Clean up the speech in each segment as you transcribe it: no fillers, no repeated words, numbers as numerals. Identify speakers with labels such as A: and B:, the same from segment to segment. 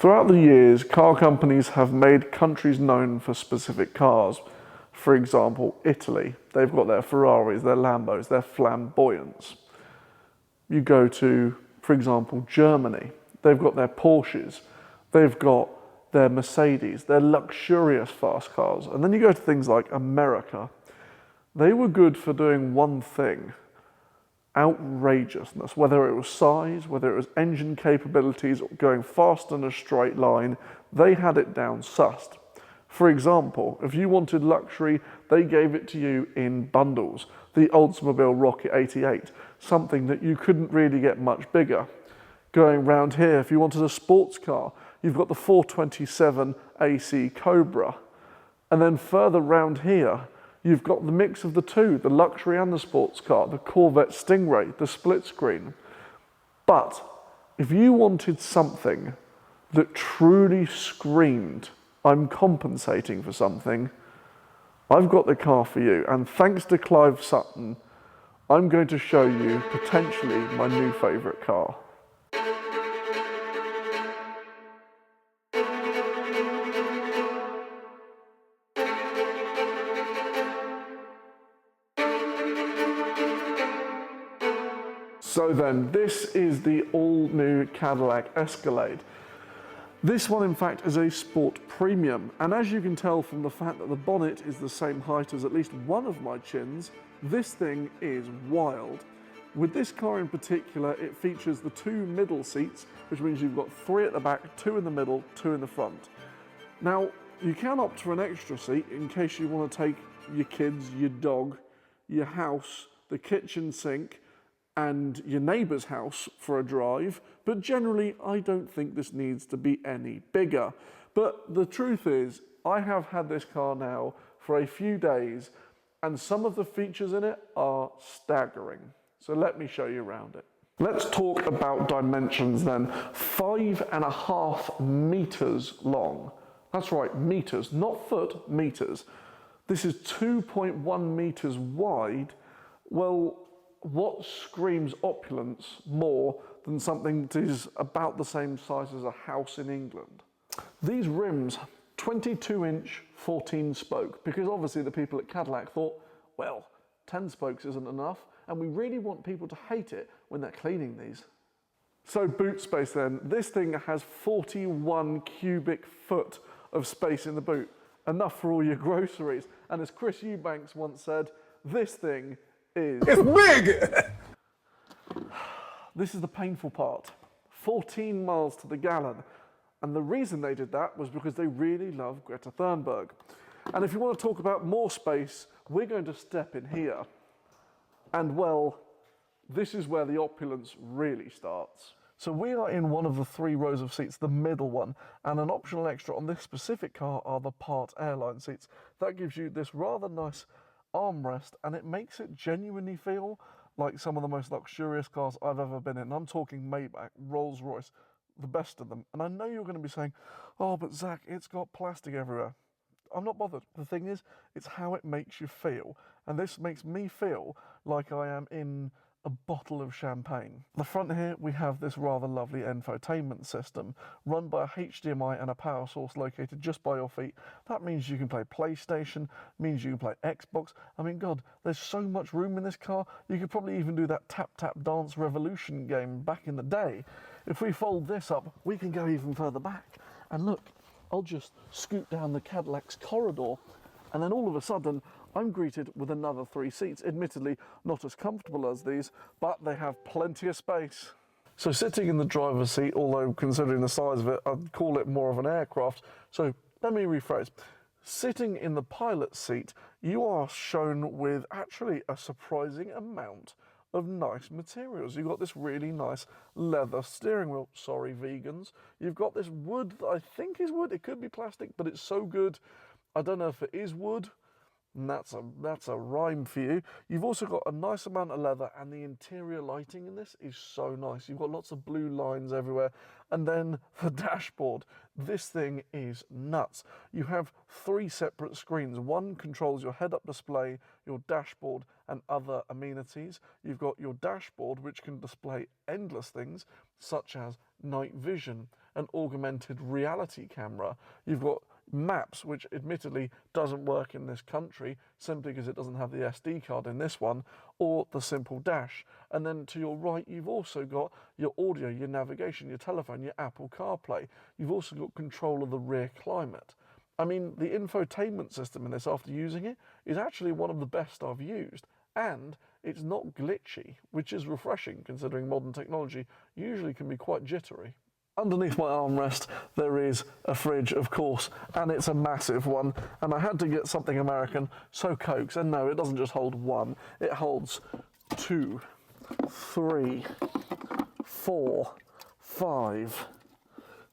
A: Throughout the years, car companies have made countries known for specific cars. For example, Italy, they've got their Ferraris, their Lambos, their flamboyants. You go to, for example, Germany, they've got their Porsches, they've got their Mercedes, their luxurious fast cars. And then you go to things like America. They were good for doing one thing: outrageousness, whether it was size, whether it was engine capabilities, or going fast in a straight line, they had it down sussed. For example, if you wanted luxury, they gave it to you in bundles. The Oldsmobile Rocket 88, something that you couldn't really get much bigger. Going round here, if you wanted a sports car, you've got the 427 AC Cobra. And then further round here, you've got the mix of the two, the luxury and the sports car, the Corvette Stingray, the split screen. But if you wanted something that truly screamed, I'm compensating for something, I've got the car for you. And thanks to Clive Sutton, I'm going to show you potentially my new favourite car. So then, this is the all-new Cadillac Escalade. This one, in fact, is a sport premium, and as you can tell from the fact that the bonnet is the same height as at least one of my chins, this thing is wild. With this car in particular, it features the two middle seats, which means you've got 3 at the back, 2 in the middle, 2 in the front. Now, you can opt for an extra seat in case you want to take your kids, your dog, your house, the kitchen sink, and your neighbour's house for a drive, but generally I don't think this needs to be any bigger. But the truth is, I have had this car now for a few days, and some of the features in it are staggering. So let me show you around it. Let's talk about dimensions then. 5.5 meters long. That's right, meters, not foot, meters. This is 2.1 meters wide. Well, what screams opulence more than something that is about the same size as a house in England? These rims, 22-inch 14 spoke, because obviously the people at Cadillac thought, well, 10 spokes isn't enough, and we really want people to hate it when they're cleaning these. So boot space then. This thing has 41 cubic foot of space in the boot, enough for all your groceries. And as Chris Eubanks once said, this thing is...
B: It's big!
A: This is the painful part. 14 miles to the gallon. And the reason they did that was because they really love Greta Thunberg. And if you want to talk about more space, we're going to step in here. And well, this is where the opulence really starts. So we are in one of the 3 rows of seats, the middle one, and an optional extra on this specific car are the part airline seats. That gives you this rather nice armrest, and it makes it genuinely feel like some of the most luxurious cars I've ever been in. I'm talking Maybach, Rolls-Royce, the best of them. And I know you're going to be saying, oh, but Zach, it's got plastic everywhere. I'm not bothered. The thing is, it's how it makes you feel. And this makes me feel like I am in a bottle of champagne. The front here, we have this rather lovely infotainment system run by a HDMI and a power source located just by your feet. That means you can play PlayStation, means you can play Xbox. I mean, God, there's so much room in this car. You could probably even do that Tap Tap Dance Revolution game back in the day. If we fold this up, we can go even further back. And look, I'll just scoot down the Cadillac's corridor, and then all of a sudden, I'm greeted with another 3 seats, admittedly not as comfortable as these, but they have plenty of space. So sitting in the driver's seat, although considering the size of it, I'd call it more of an aircraft. So let me rephrase. Sitting in the pilot's seat, you are shown with actually a surprising amount of nice materials. You've got this really nice leather steering wheel. Sorry, vegans. You've got this wood that I think is wood. It could be plastic, but it's so good. I don't know if it is wood. And that's a rhyme for you. You've also got a nice amount of leather, and the interior lighting in this is so nice. You've got lots of blue lines everywhere. And then the dashboard. This thing is nuts. You have 3 separate screens. One controls your head-up display, your dashboard, and other amenities. You've got your dashboard, which can display endless things, such as night vision, an augmented reality camera. You've got maps, which admittedly doesn't work in this country simply because it doesn't have the SD card in this one, or the simple dash. And then to your right, you've also got your audio, your navigation, your telephone, your Apple CarPlay. You've also got control of the rear climate. I mean, the infotainment system in this, after using it, is actually one of the best I've used. And it's not glitchy, which is refreshing considering modern technology usually can be quite jittery. Underneath my armrest there is a fridge, of course, and it's a massive one, and I had to get something American, so Cokes, and no, it doesn't just hold one, it holds 2, 3, 4, 5,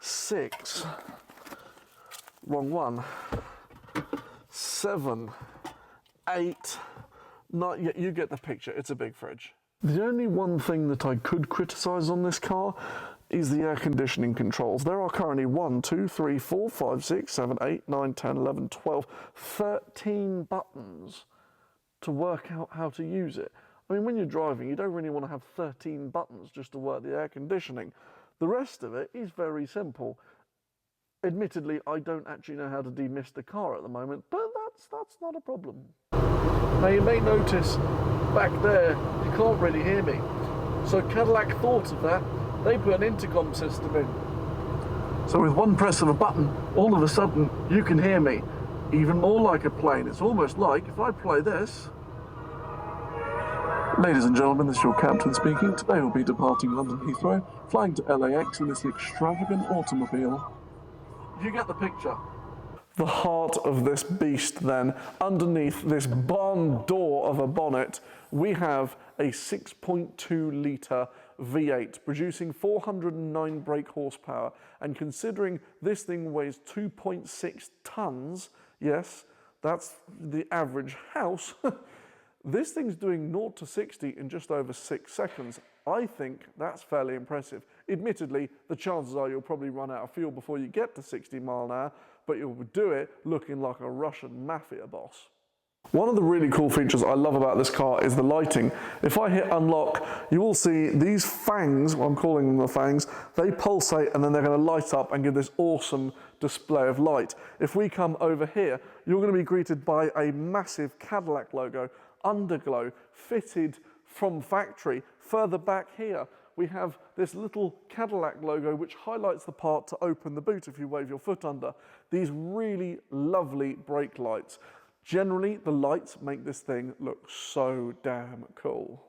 A: 6, wrong one, 7, 8, 9, yeah, you get the picture, it's a big fridge. The only one thing that I could criticise on this car is the air conditioning controls. There are currently 1, 2, 3, 4, 5, 6, 7, 8, 9, 10, 11, 12, 13 buttons to work out how to use it. I mean, when you're driving, you don't really want to have 13 buttons just to work the air conditioning. The rest of it is very simple. Admittedly, I don't actually know how to demist the car at the moment, but that's not a problem. Now, you may notice back there, you can't really hear me. So Cadillac thought of that. They put an intercom system in. So with one press of a button, all of a sudden you can hear me, even more like a plane. It's almost like if I play this. Ladies and gentlemen, this is your captain speaking. Today we'll be departing London Heathrow, flying to LAX in this extravagant automobile. You get the picture. The heart of this beast then, underneath this barn door of a bonnet, we have a 6.2 litre V8 producing 409 brake horsepower, and considering this thing weighs 2.6 tons, yes, that's the average house, this thing's doing 0 to 60 in just over 6 seconds. I think that's fairly impressive. Admittedly, the chances are you'll probably run out of fuel before you get to 60 mile an hour, but you'll do it looking like a Russian mafia boss. One of the really cool features I love about this car is the lighting. If I hit unlock, you will see these fangs, well, I'm calling them the fangs, they pulsate and then they're going to light up and give this awesome display of light. If we come over here, you're going to be greeted by a massive Cadillac logo, underglow, fitted from factory. Further back here, we have this little Cadillac logo which highlights the part to open the boot if you wave your foot under. These really lovely brake lights. Generally, the lights make this thing look so damn cool.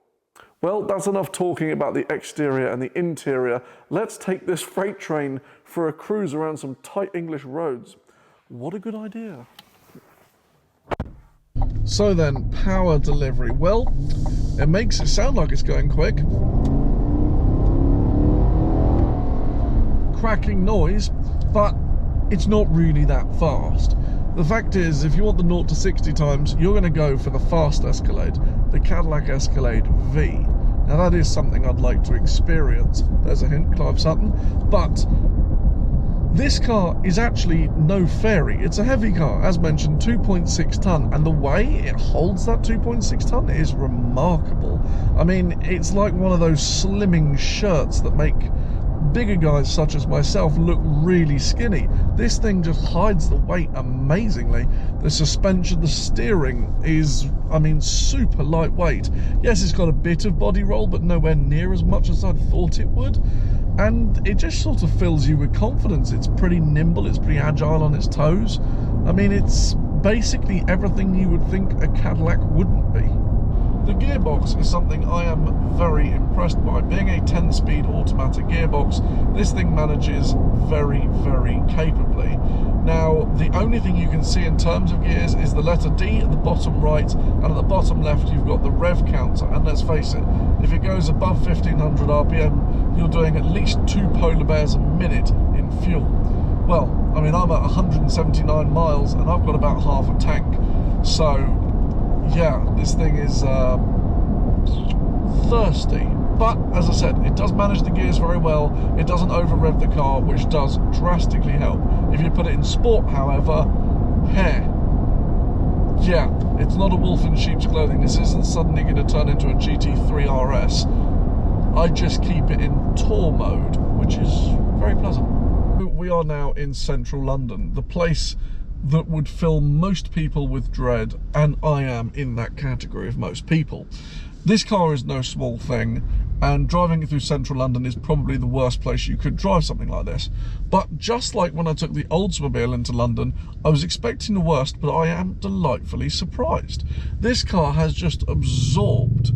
A: Well, that's enough talking about the exterior and the interior. Let's take this freight train for a cruise around some tight English roads. What a good idea. So then, power delivery. Well, it makes it sound like it's going quick. Cracking noise, but it's not really that fast. The fact is, if you want the 0 to 60 times, you're going to go for the fast Escalade, the Cadillac Escalade V. Now that is something I'd like to experience. There's a hint, Clive Sutton. But this car is actually no fairy. It's a heavy car, as mentioned, 2.6 tonne, and the way it holds that 2.6 tonne is remarkable. I mean, it's like one of those slimming shirts that make bigger guys such as myself look really skinny. This thing just hides the weight amazingly. The suspension, the steering is, I mean, super lightweight. Yes, it's got a bit of body roll, but nowhere near as much as I thought it would. And it just sort of fills you with confidence. It's pretty nimble, it's pretty agile on its toes. I mean, it's basically everything you would think a Cadillac wouldn't be. The gearbox is something I am very impressed by. Being a 10-speed automatic gearbox, this thing manages very, very capably. Now, the only thing you can see in terms of gears is the letter D at the bottom right, and at the bottom left you've got the rev counter. And let's face it, if it goes above 1500 RPM, you're doing at least 2 polar bears a minute in fuel. Well, I mean, I'm at 179 miles and I've got about half a tank. So yeah, this thing is thirsty, but as I said, it does manage the gears very well. It doesn't over rev the car, which does drastically help. If you put it in sport, however, yeah, it's not a wolf in sheep's clothing. This isn't suddenly going to turn into a GT3 RS. I just keep it in tour mode, which is very pleasant. We are now in central London, the place that would fill most people with dread, and I am in that category of most people. This car is no small thing, and driving it through central London is probably the worst place you could drive something like this. But just like when I took the Oldsmobile into London, I was expecting the worst, but I am delightfully surprised. This car has just absorbed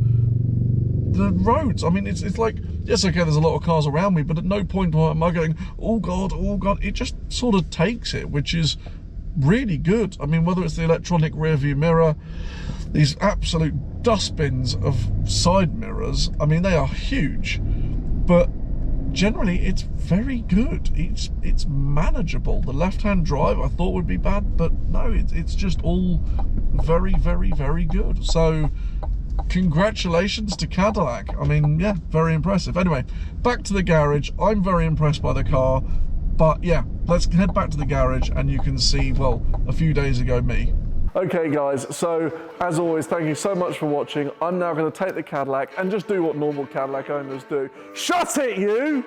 A: the roads. I mean, it's like, yes, okay, there's a lot of cars around me, but at no point am I going, oh God, oh God. It just sort of takes it, which is really good. I mean, whether it's the electronic rear view mirror, these absolute dustbins of side mirrors, I mean, they are huge, but generally it's very good. It's manageable. The left-hand drive I thought would be bad, but no, it's just all very, very, very good. So congratulations to Cadillac. I mean, yeah, very impressive. Anyway, back to the garage. I'm very impressed by the car, but yeah, let's head back to the garage and you can see, well, a few days ago me. Okay guys, so as always, thank you so much for watching. I'm now going to take the Cadillac and just do what normal Cadillac owners do. Shut it, you!